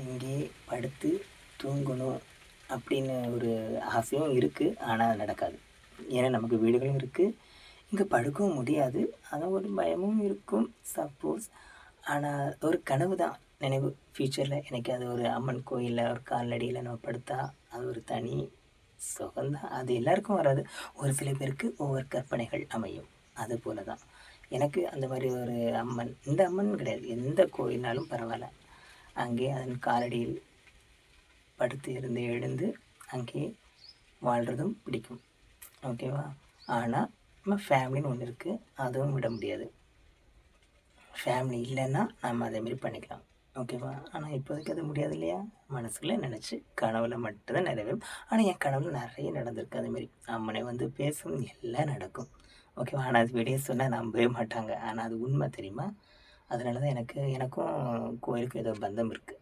இங்கேயே படுத்து தூங்கணும் அப்படின்னு ஒரு ஆசையும் இருக்குது. ஆனால் அது நடக்காது. ஏன்னா நமக்கு வீடுகளும் இருக்குது. இங்கே படுக்கவும் முடியாது. அதான் ஒரு பயமும் இருக்கும். சப்போஸ் ஆனால் ஒரு கனவு தான் நினைவு. ஃப்யூச்சரில் எனக்கு அது ஒரு அம்மன் கோயிலில் ஒரு கால்நடையில் நம்ம படுத்தா அது ஒரு தனி சுகந்தான். அது எல்லாருக்கும் வராது. ஒரு சில பேருக்கு ஒவ்வொரு கற்பனைகள் அமையும். அதுபோல தான் எனக்கு அந்த மாதிரி ஒரு அம்மன், இந்த அம்மன் கிடையாது, எந்த கோயில்னாலும் பரவாயில்ல. அங்கே அதன் காலடியில் படுத்து இருந்து எழுந்து அங்கே வாழ்கிறதும் பிடிக்கும். ஓகேவா? ஆனால் நம்ம ஃபேமிலின்னு ஒன்று இருக்குது, அதுவும் விட முடியாது. ஃபேமிலி இல்லைன்னா நம்ம அதேமாரி பண்ணிக்கலாம். ஓகேவா? ஆனால் இப்போதைக்கு அது முடியாது இல்லையா? மனசுக்குள்ளே நினச்சி கனவுல மட்டும்தான் நிறைவேறும். ஆனால் என் கனவுல நிறைய நடந்திருக்கு அதுமாரி. அம்மனை வந்து பேசும், எல்லாம் நடக்கும். ஓகேவா? ஆனால் அது வெளியே சொன்னால் நம்பவே மாட்டாங்க. ஆனால் அது உண்மை தெரியுமா? அதனால தான் எனக்கும் கோயிலுக்கும் ஏதோ பந்தம் இருக்குது.